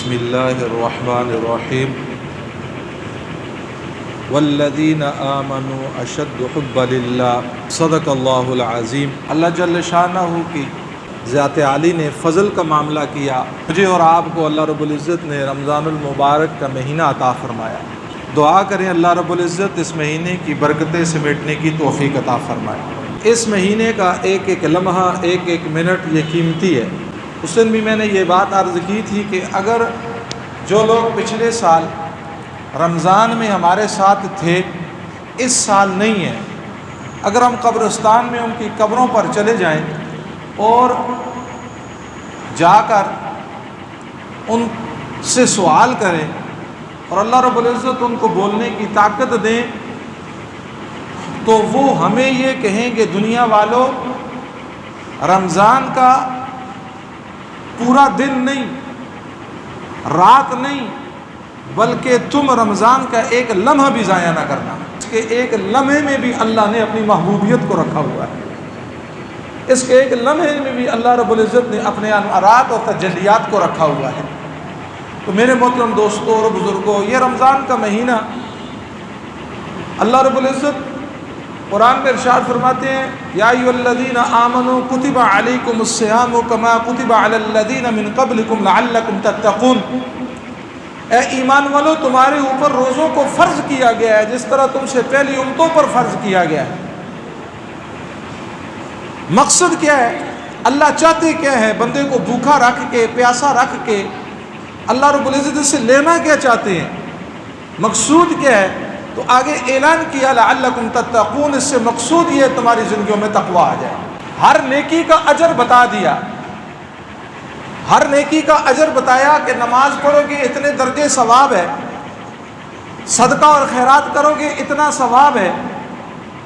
بسم اللہ الرحمن الرحیم والذین آمنوا اشد حبا للہ صدق اللہ العظیم۔ اللہ جل شانہ کی ذات عالی نے فضل کا معاملہ کیا، مجھے اور آپ کو اللہ رب العزت نے رمضان المبارک کا مہینہ عطا فرمایا۔ دعا کریں اللہ رب العزت اس مہینے کی برکتیں سمیٹنے کی توفیق عطا فرمائے۔ اس مہینے کا ایک ایک لمحہ، ایک ایک منٹ یہ قیمتی ہے۔ اس دن بھی میں نے یہ بات عرض کی تھی کہ اگر جو لوگ پچھلے سال رمضان میں ہمارے ساتھ تھے، اس سال نہیں ہیں، اگر ہم قبرستان میں ان کی قبروں پر چلے جائیں اور جا کر ان سے سوال کریں اور اللہ رب العزت ان کو بولنے کی طاقت دیں، تو وہ ہمیں یہ کہیں کہ دنیا والوں، رمضان کا پورا دن نہیں، رات نہیں، بلکہ تم رمضان کا ایک لمحہ بھی ضائع نہ کرنا۔ اس کے ایک لمحے میں بھی اللہ نے اپنی محبوبیت کو رکھا ہوا ہے، اس کے ایک لمحے میں بھی اللہ رب العزت نے اپنے انوارات اور تجلیات کو رکھا ہوا ہے۔ تو میرے محترم دوستوں اور بزرگوں، یہ رمضان کا مہینہ اللہ رب العزت قرآن میں ارشاد فرماتے ہیں، یا ایھا الذین آمنوا کتب علیکم الصیام کما کتب علی الذین من قبلکم لعلکم تتقون۔ اے ایمان والو، تمہارے اوپر روزوں کو فرض کیا گیا ہے جس طرح تم سے پہلی امتوں پر فرض کیا گیا ہے۔ مقصد کیا ہے؟ اللہ چاہتے کیا ہے؟ بندے کو بھوکا رکھ کے، پیاسا رکھ کے اللہ رب العزت سے لینا کیا چاہتے ہیں؟ مقصود کیا ہے؟ تو آگے اعلان کیا لعلکم تتقون، اس سے مقصود یہ تمہاری زندگیوں میں تقوی آ جائے۔ ہر نیکی کا اجر بتا دیا، ہر نیکی کا اجر بتایا کہ نماز پڑھو گے اتنے درجے ثواب ہے، صدقہ اور خیرات کرو گے اتنا ثواب ہے،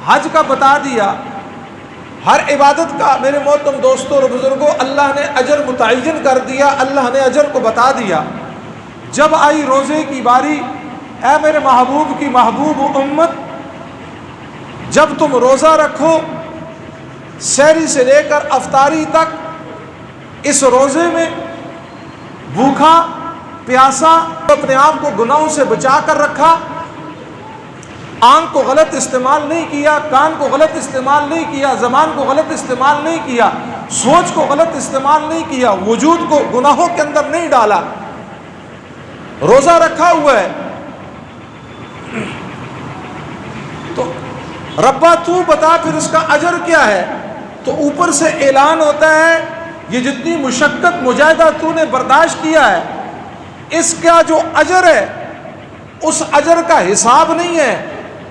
حج کا بتا دیا، ہر عبادت کا میرے محترم دوستوں اور بزرگوں اللہ نے اجر متعین کر دیا، اللہ نے اجر کو بتا دیا۔ جب آئی روزے کی باری، اے میرے محبوب کی محبوب امت، جب تم روزہ رکھو سحری سے لے کر افطاری تک، اس روزے میں بھوکا پیاسا اپنے آپ کو گناہوں سے بچا کر رکھا، آنکھ کو غلط استعمال نہیں کیا، کان کو غلط استعمال نہیں کیا، زبان کو غلط استعمال نہیں کیا، سوچ کو غلط استعمال نہیں کیا، وجود کو گناہوں کے اندر نہیں ڈالا، روزہ رکھا ہوا ہے۔ تو ربا تو بتا پھر اس کا اجر کیا ہے؟ تو اوپر سے اعلان ہوتا ہے، یہ جتنی مشقت مجاہدہ تو نے برداشت کیا ہے، اس کا جو اجر ہے اس اجر کا حساب نہیں ہے۔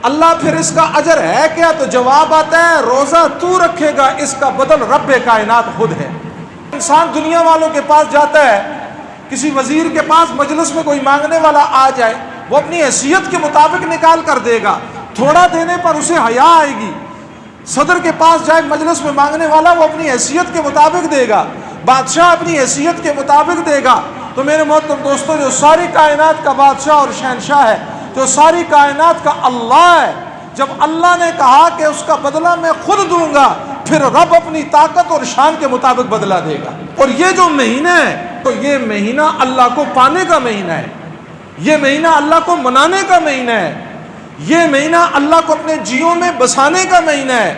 اللہ پھر اس کا اجر ہے کیا؟ تو جواب آتا ہے، روزہ تو رکھے گا، اس کا بدل رب کائنات خود ہے۔ انسان دنیا والوں کے پاس جاتا ہے، کسی وزیر کے پاس مجلس میں کوئی مانگنے والا آ جائے، وہ اپنی حیثیت کے مطابق نکال کر دے گا، تھوڑا دینے پر اسے حیا آئے گی۔ صدر کے پاس جائے مجلس میں مانگنے والا، وہ اپنی حیثیت کے مطابق دے گا، بادشاہ اپنی حیثیت کے مطابق دے گا۔ تو میرے محترم دوستوں، جو ساری کائنات کا بادشاہ اور شہنشاہ ہے، جو ساری کائنات کا اللہ ہے، جب اللہ نے کہا کہ اس کا بدلہ میں خود دوں گا، پھر رب اپنی طاقت اور شان کے مطابق بدلہ دے گا۔ اور یہ جو مہینہ ہے، تو یہ مہینہ اللہ کو پانے کا مہینہ ہے، یہ مہینہ اللہ کو منانے کا مہینہ ہے، یہ مہینہ اللہ کو اپنے جیوں میں بسانے کا مہینہ ہے،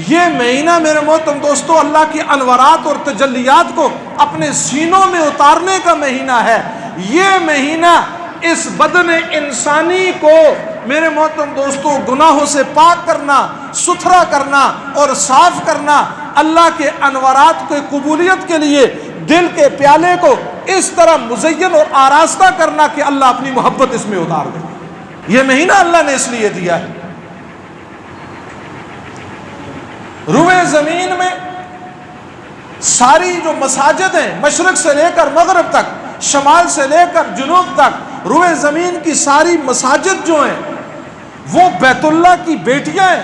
یہ مہینہ میرے محترم دوستو اللہ کی انوارات اور تجلیات کو اپنے سینوں میں اتارنے کا مہینہ ہے۔ یہ مہینہ اس بدن انسانی کو میرے محترم دوستو گناہوں سے پاک کرنا، ستھرا کرنا اور صاف کرنا، اللہ کے انوارات کو قبولیت کے لیے دل کے پیالے کو اس طرح مزین اور آراستہ کرنا کہ اللہ اپنی محبت اس میں اتار دے۔ یہ مہینہ اللہ نے اس لیے دیا ہے۔ روئے زمین میں ساری جو مساجد ہیں، مشرق سے لے کر مغرب تک، شمال سے لے کر جنوب تک، روئے زمین کی ساری مساجد جو ہیں وہ بیت اللہ کی بیٹیاں ہیں۔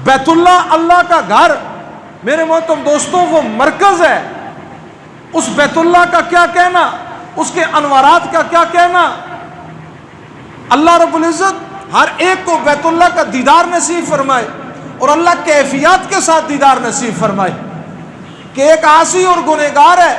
بیت اللہ اللہ کا گھر میرے محترم دوستوں وہ مرکز ہے۔ اس بیت اللہ کا کیا کہنا، اس کے انوارات کا کیا کہنا۔ اللہ رب العزت ہر ایک کو بیت اللہ کا دیدار نصیب فرمائے، اور اللہ کیفیات کے ساتھ دیدار نصیب فرمائے کہ ایک عاصی اور گنہگار ہے،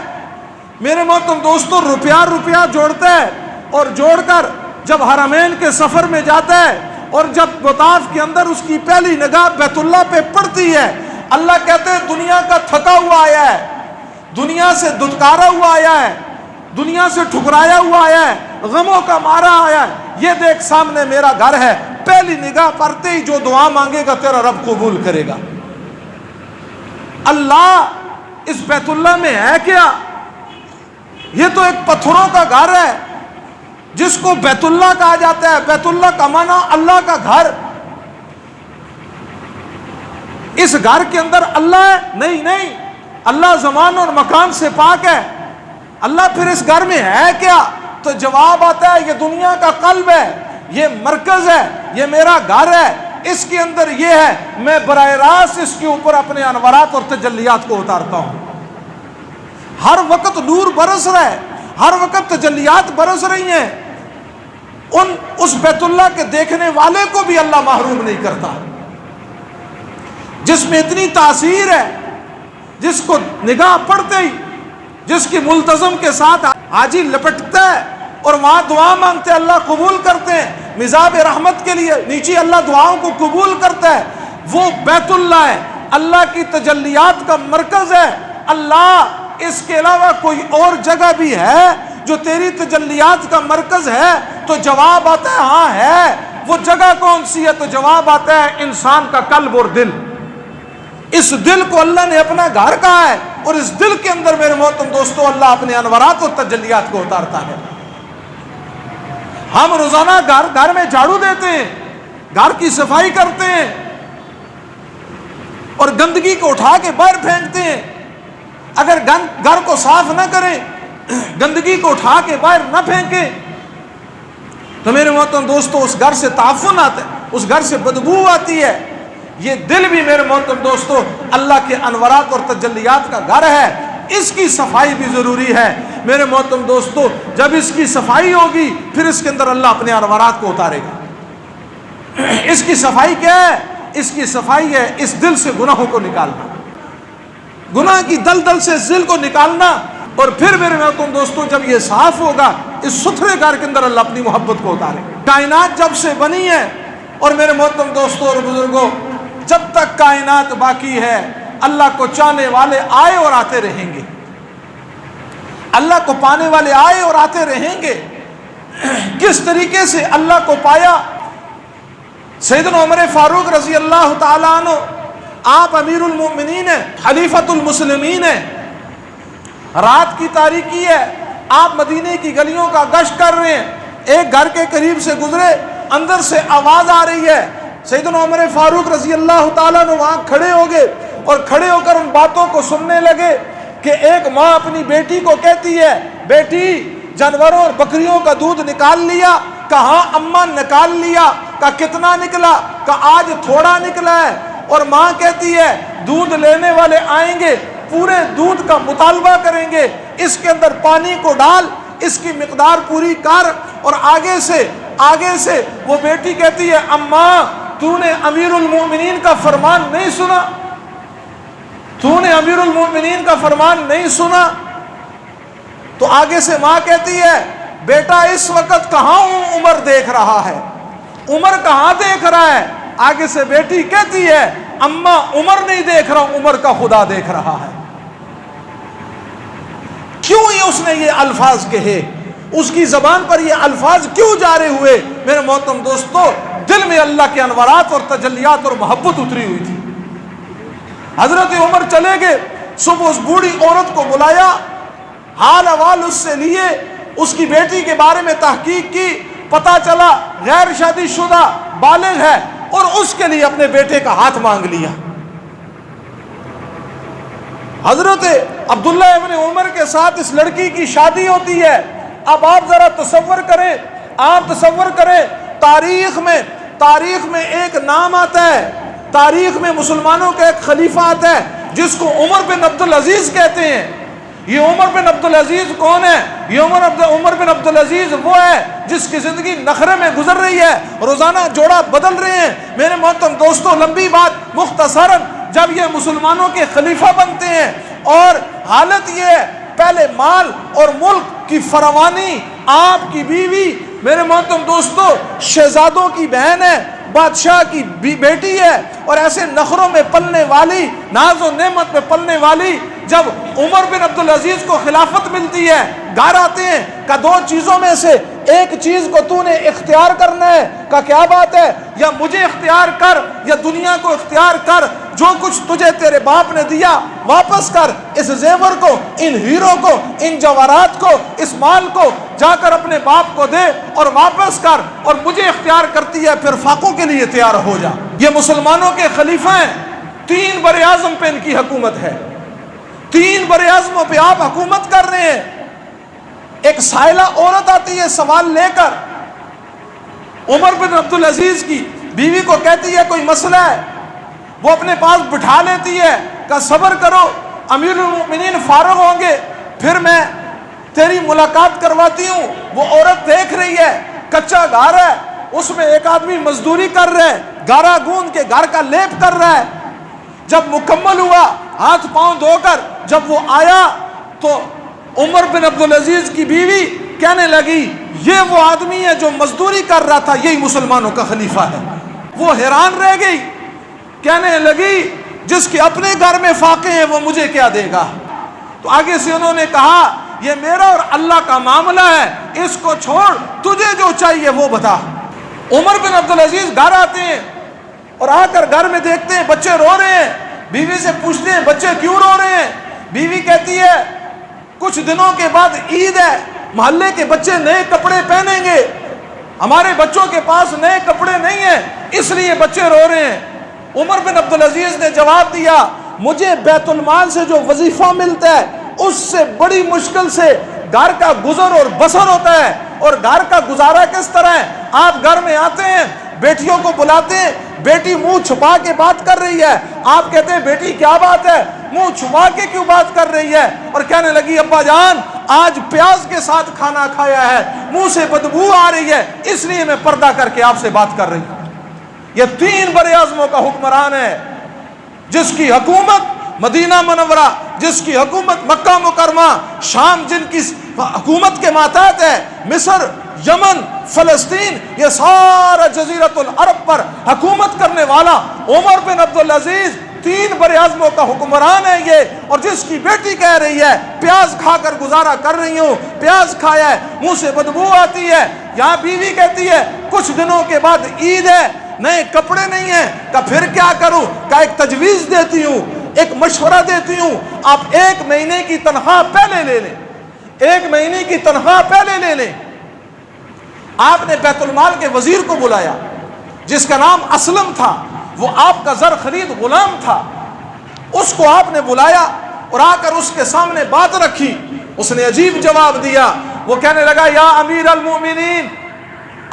میرے محترم دوستوں روپیہ جوڑتا ہے اور جوڑ کر جب حرمین کے سفر میں جاتا ہے اور جب طواف کے اندر اس کی پہلی نگاہ بیت اللہ پہ پڑتی ہے، اللہ کہتے ہیں دنیا کا تھکا ہوا آیا ہے، دنیا سے دھتکارا ہوا آیا ہے، دنیا سے ٹھکرایا ہوا آیا ہے، غموں کا مارا آیا ہے، یہ دیکھ سامنے میرا گھر ہے، پہلی نگاہ پڑتے ہی جو دعا مانگے گا تیرا رب قبول کرے گا۔ اللہ اس بیت اللہ میں ہے کیا؟ یہ تو ایک پتھروں کا گھر ہے جس کو بیت اللہ کہا جاتا ہے۔ بیت اللہ کا معنی اللہ کا گھر۔ اس گھر کے اندر اللہ ہے؟ نہیں، اللہ زمان اور مکان سے پاک ہے۔ اللہ پھر اس گھر میں ہے کیا؟ تو جواب آتا ہے یہ دنیا کا قلب ہے، یہ مرکز ہے، یہ میرا گھر ہے، اس کے اندر یہ ہے، میں براہ راست اس کے اوپر اپنے انوارات اور تجلیات کو اتارتا ہوں۔ ہر وقت نور برس رہا ہے، ہر وقت تجلیات برس رہی ہیں۔ اس بیت اللہ کے دیکھنے والے کو بھی اللہ محروم نہیں کرتا، جس میں اتنی تاثیر ہے، جس کو نگاہ پڑتے ہی، جس کی ملتزم کے ساتھ حاجی لپٹتا ہے اور وہاں دعا مانگتے ہیں اللہ قبول کرتے ہیں، مزاب رحمت کے لیے نیچے اللہ دعاؤں کو قبول کرتا ہے، وہ بیت اللہ ہے، اللہ کی تجلیات کا مرکز ہے۔ اللہ اس کے علاوہ کوئی اور جگہ بھی ہے جو تیری تجلیات کا مرکز ہے؟ تو جواب آتا ہے ہاں ہے۔ وہ جگہ کون سی ہے؟ تو جواب آتا ہے انسان کا قلب اور دل۔ اس دل کو اللہ نے اپنا گھر کہا ہے، اور اس دل کے اندر میرے محترم دوستو اللہ اپنے انوارات اور تجلیات کو اتارتا ہے۔ ہم روزانہ گھر میں جھاڑو دیتے ہیں، گھر کی صفائی کرتے ہیں اور گندگی کو اٹھا کے باہر پھینکتے ہیں۔ اگر گھر کو صاف نہ کریں، گندگی کو اٹھا کے باہر نہ پھینکیں، تو میرے محترم دوستو اس گھر سے تعفن آتا ہے، اس گھر سے بدبو آتی ہے۔ یہ دل بھی میرے محترم دوستو اللہ کے انوارات اور تجلیات کا گھر ہے، اس کی صفائی بھی ضروری ہے۔ میرے محترم دوستو جب اس کی صفائی ہوگی پھر اس کے اندر اللہ اپنے انوارات کو اتارے گا۔ اس کی صفائی کیا ہے؟ اس کی صفائی ہے اس دل سے گناہوں کو نکالنا، گناہ کی دلدل سے اس دل کو نکالنا، اور پھر میرے محترم دوستو جب یہ صاف ہوگا اس ستھرے گھر کے اندر اللہ اپنی محبت کو اتارے گا۔ کائنات جب سے بنی ہے، اور میرے محترم دوستو اور بزرگوں جب تک کائنات باقی ہے اللہ کو چاہنے والے آئے اور آتے رہیں گے، اللہ کو پانے والے آئے اور آتے رہیں گے۔ کس طریقے سے اللہ کو پایا؟ سیدنا عمر فاروق رضی اللہ تعالیٰ عنہ، آپ امیر المؤمنین ہیں، خلیفۃ المسلمین ہیں، رات کی تاریکی ہے، آپ مدینے کی گلیوں کا گشت کر رہے ہیں، ایک گھر کے قریب سے گزرے، اندر سے آواز آ رہی ہے، سیدنا عمر فاروق رضی اللہ تعالیٰ نے وہاں کھڑے ہو گئے اور کھڑے ہو کر ان باتوں کو سننے لگے کہ ایک ماں اپنی بیٹی کو کہتی ہے بیٹی جانوروں اور بکریوں کا دودھ نکال لیا؟ کہاں اماں نکال لیا۔ کہا کتنا نکلا؟ کہا آج تھوڑا نکلا ہے۔ اور ماں کہتی ہے دودھ لینے والے آئیں گے، پورے دودھ کا مطالبہ کریں گے، اس کے اندر پانی کو ڈال، اس کی مقدار پوری کر۔ اور آگے سے وہ بیٹی کہتی ہے اماں تو نے امیر المومنین کا فرمان نہیں سنا، تو نے امیر المومنین کا فرمان نہیں سنا۔ تو آگے سے ماں کہتی ہے بیٹا اس وقت کہاں عمر دیکھ رہا ہے، عمر کہاں دیکھ رہا ہے؟ آگے سے بیٹی کہتی ہے اماں عمر نہیں دیکھ رہا، عمر کا خدا دیکھ رہا ہے۔ کیوں اس نے یہ الفاظ کہے؟ اس کی زبان پر یہ الفاظ کیوں جاری ہوئے؟ میرے محترم دوستو دل میں اللہ کے انوارات اور تجلیات اور محبت اتری ہوئی تھی۔ حضرت عمر چلے گئے، صبح اس بوڑھی عورت کو بلایا، حال احوال اس سے لیے، اس کی بیٹی کے بارے میں تحقیق کی، پتہ چلا غیر شادی شدہ بالغ ہے، اور اس کے لیے اپنے بیٹے کا ہاتھ مانگ لیا۔ حضرت عبداللہ ابن عمر کے ساتھ اس لڑکی کی شادی ہوتی ہے۔ اب آپ ذرا تصور کریں، تاریخ میں ایک نام آتا ہے، تاریخ میں مسلمانوں کا ایک خلیفہ آتا ہے جس کو عمر بن عبدالعزیز کہتے ہیں۔ یہ عمر بن عبدالعزیز کون ہے؟ یہ عمر بن عبدالعزیز وہ ہے جس کی زندگی نخرے میں گزر رہی ہے، روزانہ جوڑا بدل رہے ہیں۔ میرے محترم دوستوں لمبی بات مختصراً، جب یہ مسلمانوں کے خلیفہ بنتے ہیں اور حالت یہ ہے پہلے مال اور ملک کی فراوانی، آپ کی بیوی میرے محترم دوستو شہزادوں کی بہن ہے، بادشاہ کی بیٹی ہے، اور ایسے نخروں میں پلنے والی، ناز و نعمت میں پلنے والی، جب عمر بن عبدالعزیز کو خلافت ملتی ہے، گھر آتے ہیں کہ دو چیزوں میں سے ایک چیز کو تو نے اختیار کرنا ہے، کہ کیا بات ہے، یا مجھے اختیار کر یا دنیا کو اختیار کر، جو کچھ تجھے تیرے باپ نے دیا واپس کر، اس زیور کو، ان ہیروں کو، ان جواہرات کو، اس مال کو جا کر اپنے باپ کو دے اور واپس کر، اور مجھے اختیار کرتی ہے پھر فاقوں کے لیے تیار ہو جا۔ یہ مسلمانوں کے خلیفہ ہیں، 3 بر اعظم پہ ان کی حکومت ہے، 3 بر اعظموں پہ آپ حکومت کر رہے ہیں۔ ایک سائلہ عورت آتی ہے سوال لے کر، عمر بن عبدالعزیز کی بیوی کو کہتی ہے کوئی مسئلہ ہے، وہ اپنے پاس بٹھا لیتی ہے کہ صبر کرو، امیر المؤمنین فارغ ہوں گے پھر میں تیری ملاقات کرواتی ہوں۔ وہ عورت دیکھ رہی ہے کچا گھر ہے، اس میں ایک آدمی مزدوری کر رہا ہے، گارا گوند کے گھر کا لیپ کر رہا ہے۔ جب مکمل ہوا، ہاتھ پاؤں دھو کر جب وہ آیا تو عمر بن عبدالعزیز کی بیوی کہنے لگی یہ وہ آدمی ہے جو مزدوری کر رہا تھا، یہی مسلمانوں کا خلیفہ ہے۔ وہ حیران رہ گئی، کہنے لگی جس کے اپنے گھر میں فاقے ہیں وہ مجھے کیا دے گا۔ تو آگے سے انہوں نے کہا یہ میرا اور اللہ کا معاملہ ہے، اس کو چھوڑ، تجھے جو چاہیے وہ بتا۔ عمر بن عبدالعزیز گھر آتے ہیں اور آ کر گھر میں دیکھتے ہیں بچے رو رہے ہیں، بیوی سے پوچھتے ہیں بچے کیوں رو رہے ہیں؟ بیوی کہتی ہے کچھ دنوں کے بعد عید ہے، محلے کے بچے نئے کپڑے پہنیں گے، ہمارے بچوں کے پاس نئے کپڑے نہیں ہیں، اس لیے بچے رو رہے ہیں۔ عمر بن عبدالعزیز نے جواب دیا مجھے بیت المال سے جو وظیفہ ملتا ہے اس سے بڑی مشکل سے گھر کا گزر اور بسر ہوتا ہے، اور گھر کا گزارا کس طرح ہے؟ آپ گھر میں آتے ہیں، بیٹیوں کو بلاتے ہیں، بیٹی منہ چھپا کے بات کر رہی ہے، آپ کہتے ہیں بیٹی کیا بات ہے، منہ چھپا کے کیوں بات کر رہی ہے؟ اور کہنے لگی ابا جان آج پیاز کے ساتھ کھانا کھایا ہے، منہ سے بدبو آ رہی ہے، اس لیے میں پردہ کر کے آپ سے بات کر رہی ہوں۔ یہ 3 بر اعظموں کا حکمران ہے، جس کی حکومت مدینہ منورہ، جس کی حکومت مکہ مکرمہ، شام جن کی حکومت کے ماتحت ہے، مصر، یمن، فلسطین، یہ سارا جزیرۃ العرب پر حکومت کرنے والا عمر بن عبدالعزیز 3 بر اعظموں کا حکمران ہے یہ، اور جس کی بیٹی کہہ رہی ہے پیاز کھا کر گزارا کر رہی ہوں، پیاز کھایا ہے منہ سے بدبو آتی ہے۔ یہاں بیوی کہتی ہے کچھ دنوں کے بعد عید ہے، نئے کپڑے نہیں ہیں، کہ پھر کیا کروں؟ کہ ایک تجویز دیتی ہوں، ایک مشورہ دیتی ہوں، آپ 1 مہینے کی تنخواہ پہلے لے لیں، 1 مہینے کی تنخواہ پہلے لے لیں۔ آپ نے بیت المال کے وزیر کو بلایا جس کا نام اسلم تھا، وہ آپ کا زر خرید غلام تھا، اس کو آپ نے بلایا اور آ کر اس کے سامنے بات رکھی۔ اس نے عجیب جواب دیا، وہ کہنے لگا یا امیر المومنین،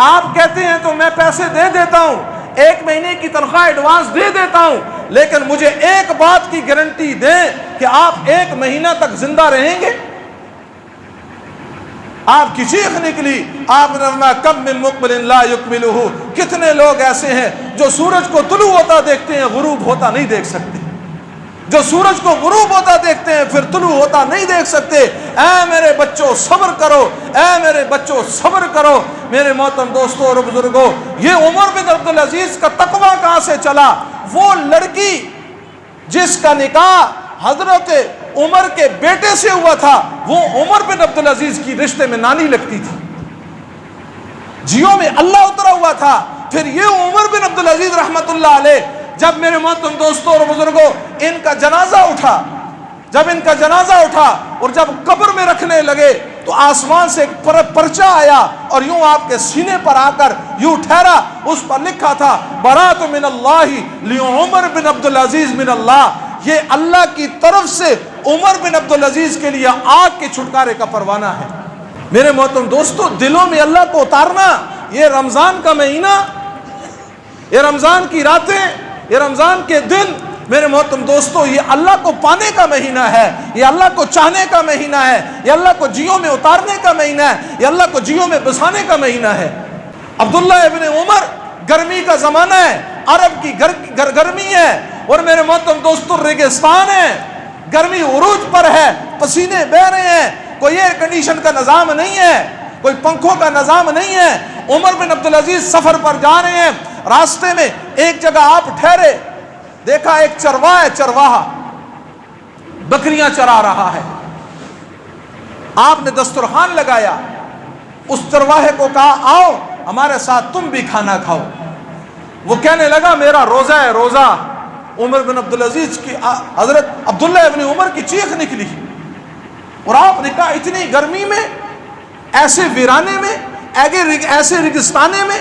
آپ کہتے ہیں تو میں پیسے دے دیتا ہوں، 1 مہینے کی تنخواہ ایڈوانس دے دیتا ہوں، لیکن مجھے ایک بات کی گارنٹی دیں کہ آپ 1 مہینہ تک زندہ رہیں گے۔ آپ کی چیخ نکلی، آپ نے فرمایا کم من مقبل لا یکملہ، کتنے لوگ ایسے ہیں جو سورج کو طلوع ہوتا دیکھتے ہیں غروب ہوتا نہیں دیکھ سکتے، جو سورج کو غروب ہوتا دیکھتے ہیں پھر طلوع ہوتا نہیں دیکھ سکتے۔ اے میرے بچوں صبر کرو، اے میرے بچوں صبر کرو۔ میرے محترم دوستوں اور بزرگوں، یہ عمر بن عبدالعزیز کا تقویٰ کہاں سے چلا؟ وہ لڑکی جس کا نکاح حضرت عمر کے بیٹے سے ہوا تھا، وہ عمر بن عبدالعزیز کی رشتے میں نانی لگتی تھی، جیوں میں اللہ اترا ہوا تھا۔ پھر یہ عمر بن عبدالعزیز رحمت اللہ علیہ، جب میرے محترم دوستوں اور بزرگوں ان کا جنازہ اٹھا، جب ان کا جنازہ اٹھا اور جب قبر میں رکھنے لگے تو آسمان سے ایک پرچہ آیا اور یوں آپ کے سینے پر آ کر یوں ٹھہرا، اس پر لکھا تھا برات من اللہ لعمر بن عبدالعزیز من اللہ، یہ اللہ کی طرف سے عمر بن عبدالعزیز کے لیے آگ کے چھٹکارے کا پروانہ ہے۔ میرے محترم دوستو، دلوں میں اللہ کو اتارنا، یہ رمضان کا مہینہ، یہ رمضان کی راتیں، یہ رمضان کے دن، میرے محترم دوستو یہ اللہ کو پانے کا مہینہ ہے، یہ اللہ کو چاہنے کا مہینہ ہے، یہ اللہ کو جیوں میں اتارنے کا مہینہ ہے، یہ اللہ کو جیوں میں بسانے کا مہینہ ہے۔ عبداللہ ابن عمر، گرمی کا زمانہ ہے، عرب کی گرمی ہے، اور میرے محترم دوستو ریگستان ہے، گرمی عروج پر ہے، پسینے بہ رہے ہیں، کوئی ایئر کنڈیشن کا نظام نہیں ہے، کوئی پنکھوں کا نظام نہیں ہے۔ عمر بن عبدالعزیز سفر پر جا رہے ہیں، راستے میں ایک جگہ آپ ٹھہرے، دیکھا ایک چرواہا ہے، چرواہا بکریاں چرا رہا ہے۔ آپ نے دسترخوان لگایا، اس چرواہے کو کہا آؤ ہمارے ساتھ تم بھی کھانا کھاؤ۔ وہ کہنے لگا میرا روزہ ہے، روزہ۔ عمر بن عبدالعزیز کی حضرت عبداللہ ابن عمر کی چیخ نکلی، اور آپ نے کہا اتنی گرمی میں، ایسے ویرانے میں، ایسے ریگستانے میں،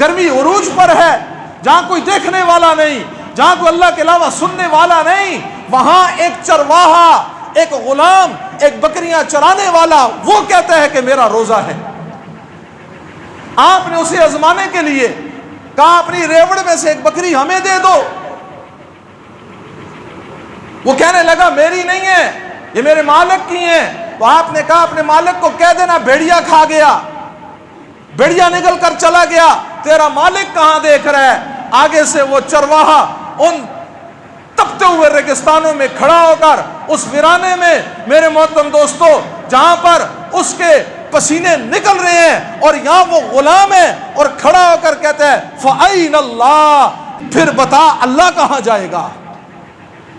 گرمی عروج پر ہے، جہاں کوئی دیکھنے والا نہیں، جہاں کوئی اللہ کے علاوہ سننے والا نہیں، وہاں ایک چرواہا، ایک غلام، ایک بکریاں چرانے والا وہ کہتا ہے کہ میرا روزہ ہے۔ آپ نے اسے آزمانے کے لیے کہا اپنی ریوڑ میں سے ایک بکری ہمیں دے دو۔ وہ کہنے لگا میری نہیں ہے، یہ میرے مالک کی ہیں۔ تو آپ نے کہا اپنے مالک کو کہہ دینا بھیڑیا کھا گیا، بھیڑیا نکل کر چلا گیا، تیرا مالک کہاں دیکھ رہا ہے۔ آگے سے وہ چرواہا ان تپتے ہوئے ریگستانوں میں کھڑا ہو کر اس ویرانے میں، میرے محترم دوستو، جہاں پر اس کے پسینے نکل رہے ہیں اور یہاں وہ غلام ہے، اور کھڑا ہو کر کہتا ہے فَأَيْنَ اللَّهُ، پھر بتا اللہ کہاں جائے گا،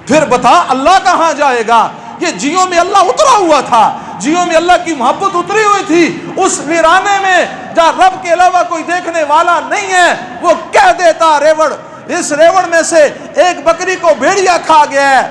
پھر بتا اللہ کہاں جائے گا۔ یہ جیوں میں اللہ اترا ہوا تھا، جیوں میں اللہ کی محبت اتری ہوئی تھی، اس ویرانے میں جہاں رب کے علاوہ کوئی دیکھنے والا نہیں ہے، وہ کہہ دیتا ریوڑ، اس ریوڑ میں سے ایک بکری کو بھیڑیا کھا گیا ہے،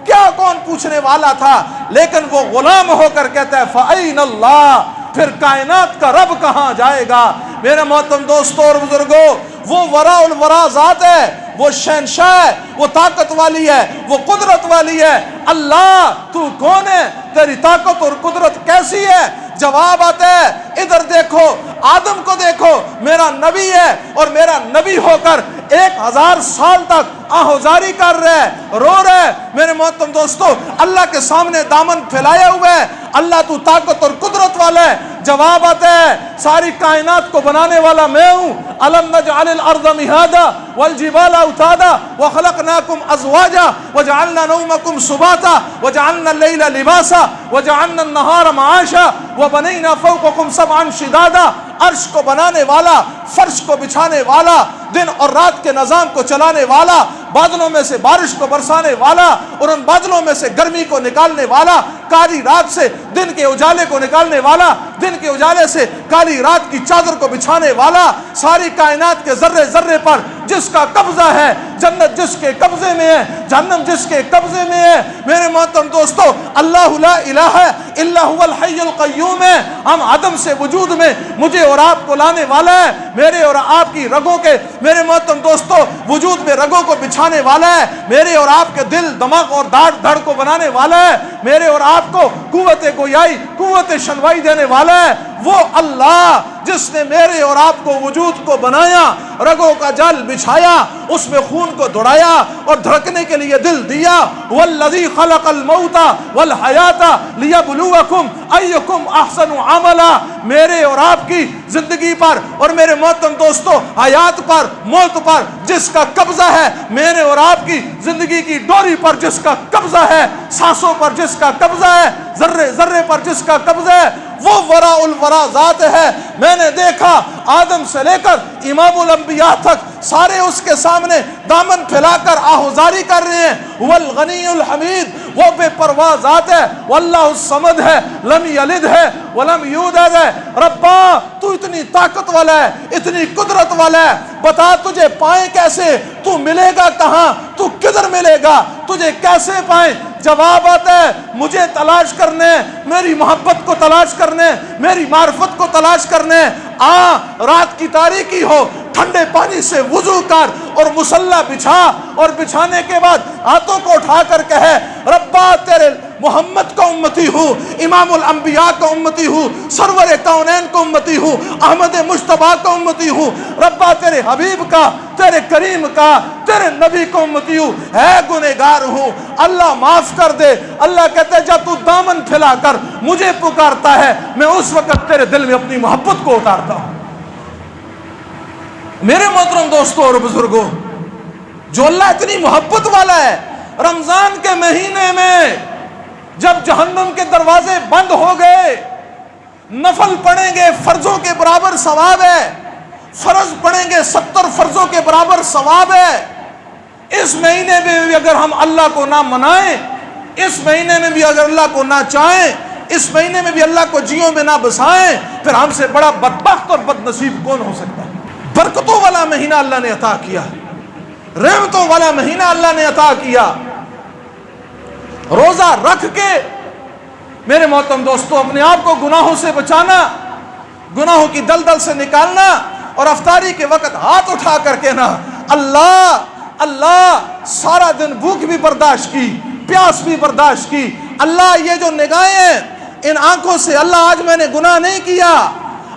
کیا کون پوچھنے والا تھا، لیکن وہ غلام ہو کر کہتا ہے فَأَيْنَ اللَّهُ، پھر کائنات کا رب کہاں جائے گا۔ میرے محترم دوستوں اور بزرگوں، وہ وراء الورا ذات ہے، وہ شہنشاہ ہے، وہ طاقت والی ہے، وہ قدرت والی ہے۔ اللہ تو کون ہے، تیری طاقت اور قدرت کیسی ہے؟ جواب آتا ہے ادھر دیکھو، آدم کو دیکھو، میرا نبی ہے، اور میرا نبی ہو کر 1000 سال تک آہوزاری کر رہا ہے، رو رہا ہے۔ میرے محترم دوستو، اللہ کے سامنے دامن پھیلایا ہوا ہے، اللہ تو طاقت اور قدرت والا ہے۔ جواب آتا ہے ساری کائنات کو بنانے والا میں ہوں۔ الم نجعل الارض مہادا والجبال اوتادا وخلقناکم ازواجا وجعلنا نومکم سباتا وجعلنا اللیل لباسا وجعلنا النہار معاشا وبنینا فوقکم سبعا شدادا۔ عرش کو بنانے والا، فرش کو بچھانے والا، دن اور رات کے نظام کو چلانے والا، بادلوں میں سے بارش کو برسانے والا اور ان بادلوں میں سے گرمی کو نکالنے والا، کالی رات سے دن کے اجالے کو نکالنے والا، دن کے اجالے سے کالی رات کی چادر کو بچھانے والا، ساری کائنات کے ذرے ذرے پر جس کا قبضہ ہے، جنت جس کے قبضے میں ہے، جہنم جس کے قبضے میں ہے۔ میرے محترم دوستو، اللہ لا الہ الا هو الحی القیوم ہے، ہم عدم سے وجود میں مجھے اور آپ کو لانے والا ہے، میرے اور آپ کی رگوں کے، میرے محترم دوستو، وجود میں رگوں کو بچھانے والا ہے، میرے اور آپ کے دل، دماغ اور دھڑ کو بنانے والا ہے، میرے اور آپ کو قوت گویائی، قوت شنوائی دینے والا ہے۔ وہ اللہ جس نے میرے اور آپ کو وجود کو بنایا، رگوں کا جال بچھایا، اس میں خون کو دوڑایا اور دھڑکنے کے لیے دل دیا۔ والذی خلق الموت والحیات لیبلوکم ایکم احسن عملا، میرے اور آپ کی زندگی پر اور میرے محترم دوستو حیات پر، موت پر جس کا قبضہ ہے، میرے اور آپ کی زندگی کی ڈوری پر جس کا قبضہ ہے، سانسوں پر جس کا قبضہ ہے، ذرے ذرے پر جس کا قبضہ ہے، وہ وراء الورا ذات ہے۔ میں نے دیکھا آدم سے لے کر امام الانبیاء تک سارے اس کے سامنے دامن پھیلا کر آہوزاری کر رہے ہیں۔ والغنی الحمید، وہ بے پرواہ ذات ہے، واللہ الصمد ہے، لم یلد ہے ولم یولد ہے۔ ربا تو اتنی طاقت والا ہے، اتنی قدرت والا ہے، بتا تجھے پائیں کیسے، تو ملے گا کہاں، تو کدھر ملے گا، تجھے کیسے پائیں؟ جواب آتا ہے مجھے تلاش کرنے، میری محبت کو تلاش کرنے، میری معرفت کو تلاش کرنے۔ رات کی تاریکی ہو، ٹھنڈے پانی سے وضو کر اور مصلی بچھا، اور بچھانے کے بعد ہاتھوں کو اٹھا کر کہے ربا تیرے محمد کا امتی ہوں، امام الانبیاء کا امتی ہوں، سرور کونین کا امتی ہوں، احمد مجتبیٰ کا امتی ہوں، ربا تیرے حبیب کا، تیرے کریم کا، تیرے نبی کا امتی ہوں، ہے گنہگار ہوں، اللہ معاف کر دے۔ اللہ کہتے جب تو دامن پھیلا کر مجھے پکارتا ہے، میں اس وقت تیرے دل میں اپنی محبت کو اتارتا ہوں۔ میرے محترم دوستوں اور بزرگوں، جو اللہ اتنی محبت والا ہے، رمضان کے مہینے میں جب جہنم کے دروازے بند ہو گئے، نفل پڑھیں گے فرضوں کے برابر ثواب ہے، فرض پڑھیں گے 70 فرضوں کے برابر ثواب ہے۔ اس مہینے میں بھی اگر ہم اللہ کو نہ منائیں، اس مہینے میں بھی اگر اللہ کو نہ چاہیں، اس مہینے میں بھی اللہ کو جیوں میں نہ بسائیں، پھر ہم سے بڑا بدبخت اور بد نصیب کون ہو سکتا ہے؟ برکتوں والا مہینہ اللہ نے عطا کیا، رحمتوں والا مہینہ اللہ نے عطا کیا۔ روزہ رکھ کے میرے محترم دوستو اپنے آپ کو گناہوں سے بچانا، گناہوں کی دلدل سے نکالنا، اور افطاری کے وقت ہاتھ اٹھا کر کے نا اللہ اللہ، سارا دن بھوک بھی برداشت کی، پیاس بھی برداشت کی، اللہ یہ جو نگاہیں ہیں ان آنکھوں سے، اللہ آج میں نے گناہ نہیں کیا،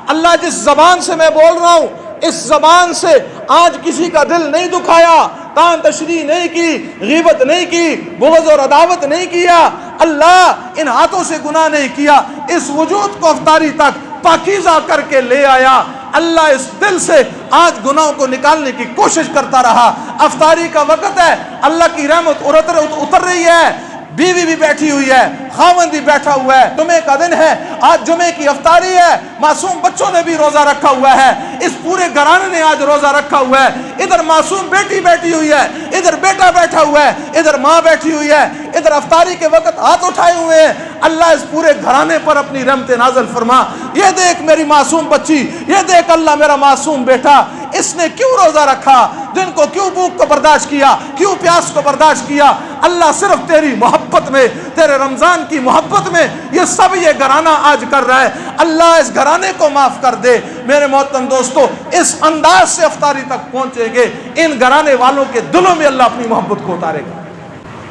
اللہ جس زبان سے میں بول رہا ہوں اس زبان سے آج کسی کا دل نہیں دکھایا، کان تشریح نہیں کی، غیبت نہیں کی، بغض اور عداوت نہیں کیا، اللہ ان ہاتھوں سے گناہ نہیں کیا، اس وجود کو افطاری تک پاکیزہ کر کے لے آیا، اللہ اس دل سے آج گناہوں کو نکالنے کی کوشش کرتا رہا۔ افطاری کا وقت ہے، اللہ کی رحمت اتر رہی ہے، بیوی بھی بیٹھی ہوئی ہے، خاوند بھی بیٹھا ہوا ہے، جمعے کا دن ہے، آج جمعے کی افطاری ہے، معصوم بچوں نے بھی روزہ رکھا ہوا ہے، اس پورے گھرانے نے آج روزہ رکھا ہوا ہے، ادھر معصوم بیٹی بیٹھی ہوئی ہے، ادھر بیٹا بیٹھا ہوا ہے، ادھر ماں بیٹھی ہوئی ہے، ادھر افطاری کے وقت ہاتھ اٹھائے ہوئے ہیں، اللہ اس پورے گھرانے پر اپنی رحمت نازل فرما۔ یہ دیکھ میری معصوم بچی، یہ دیکھ اللہ میرا معصوم بیٹا، اس نے کیوں روزہ رکھا، دن کو کیوں بھوک کو برداشت کیا، کیوں پیاس کو برداشت کیا، اللہ صرف تیری محبت میں، تیرے رمضان کی محبت میں یہ سب یہ گھرانہ آج کر رہا ہے، اللہ اس گھرانے کو معاف کر دے۔ میرے محترم دوستو اس انداز سے افطاری تک پہنچیں گے، ان گھرانے والوں کے دلوں میں اللہ اپنی محبت کو اتارے گا،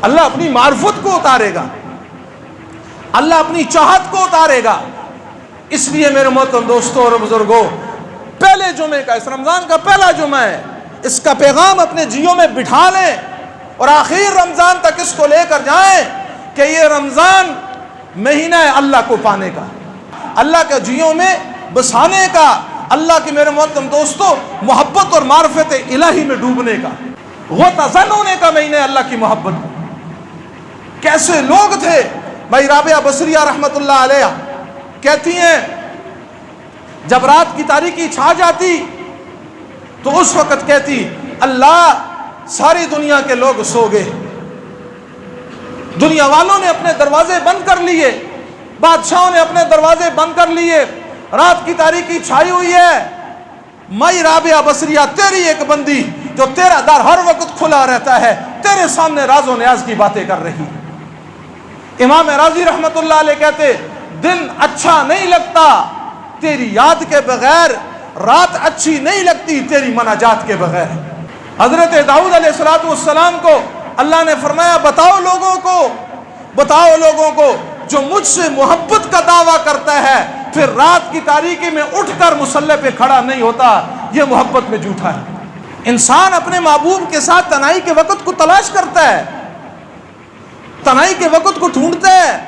اللہ اپنی معرفت کو اتارے گا، اللہ اپنی چاہت کو اتارے گا۔ اس لیے میرے محترم دوستو اور بزرگوں، پہلے جمعے کا، اس رمضان کا پہلا جمعہ ہے، اس کا پیغام اپنے جیوں میں بٹھا لیں اور آخر رمضان تک اس کو لے کر جائیں کہ یہ رمضان مہینہ ہے اللہ کو پانے کا، اللہ کے جیوں میں بسانے کا، اللہ کی میرے محترم دوستو محبت اور معرفت الہی میں ڈوبنے کا، غوطہ ہونے کا مہینہ ہے اللہ کی محبت میں۔ کیسے لوگ تھے، بھائی رابعہ بصریہ رحمت اللہ علیہ کہتی ہیں جب رات کی تاریکی چھا جاتی تو اس وقت کہتی اللہ ساری دنیا کے لوگ سو گئے، دنیا والوں نے اپنے دروازے بند کر لیے، بادشاہوں نے اپنے دروازے بند کر لیے، رات کی تاریکی چھائی ہوئی ہے، میں رابعہ بصریہ تیری ایک بندی جو تیرا در ہر وقت کھلا رہتا ہے تیرے سامنے راز و نیاز کی باتیں کر رہی۔ امام راضی رحمت اللہ علیہ کہتے دن اچھا نہیں لگتا تیری یاد کے بغیر، رات اچھی نہیں لگتی تیری مناجات کے بغیر۔ حضرت داؤد علیہ السلام کو اللہ نے فرمایا بتاؤ لوگوں کو جو مجھ سے محبت کا دعویٰ کرتا ہے پھر رات کی تاریکی میں اٹھ کر مصلی پہ کھڑا نہیں ہوتا، یہ محبت میں جھوٹا ہے۔ انسان اپنے محبوب کے ساتھ تنہائی کے وقت کو تلاش کرتا ہے، تنہائی کے وقت کو ڈھونڈتا ہے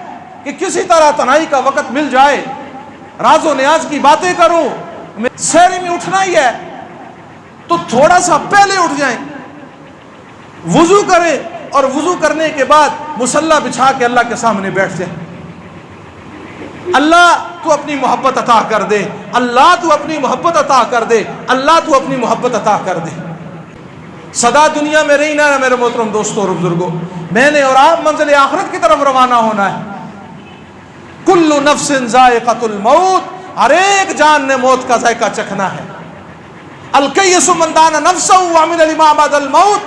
کہ کسی طرح تنہائی کا وقت مل جائے، راز و نیاز کی باتیں کروں، سحری میں اٹھنا ہی ہے تو تھوڑا سا پہلے اٹھ جائیں، وضو کریں اور وضو کرنے کے بعد مصلی بچھا کے اللہ کے سامنے بیٹھ جائیں۔ اللہ تو اپنی محبت عطا کر دے، اللہ تو اپنی محبت عطا کر دے، اللہ تو اپنی محبت عطا کر دے۔ سدا دنیا میں رہی نہ میرے محترم دوستوں اور بزرگوں، میں نے اور آپ منزل آخرت کی طرف روانہ ہونا ہے۔ کل نفس ذائقۃ الموت، ہر ایک جان نے موت کا ذائقہ چکھنا ہے۔ الکیس من دان نفسہ وعمل لما بعد الموت،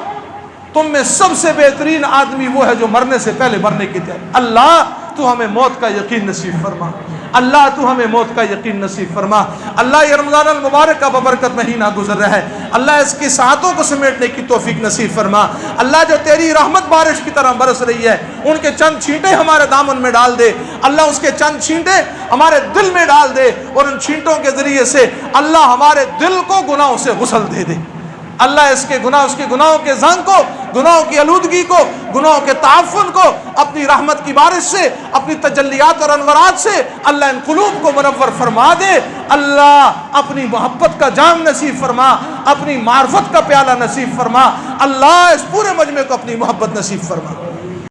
تم میں سب سے بہترین آدمی وہ ہے جو مرنے سے پہلے مرنے کی تیاری۔ اللہ تو ہمیں موت کا یقین نصیب فرما، اللہ تو ہمیں موت کا یقین نصیب فرما۔ اللہ یہ رمضان المبارک کا ببرکت مہینہ گزر رہا ہے، اللہ اس کی ساعتوں کو سمیٹنے کی توفیق نصیب فرما۔ اللہ جو تیری رحمت بارش کی طرح برس رہی ہے ان کے چند چھینٹے ہمارے دامن میں ڈال دے، اللہ اس کے چند چھینٹے ہمارے دل میں ڈال دے، اور ان چھینٹوں کے ذریعے سے اللہ ہمارے دل کو گناہوں سے غسل دے دے۔ اللہ اس کے گناہوں کے زنگ کو، گناہوں کی آلودگی کو، گناہوں کے تعفن کو اپنی رحمت کی بارش سے، اپنی تجلیات اور انوارات سے اللہ ان قلوب کو منور فرما دے۔ اللہ اپنی محبت کا جام نصیب فرما، اپنی معرفت کا پیالہ نصیب فرما، اللہ اس پورے مجمع کو اپنی محبت نصیب فرما۔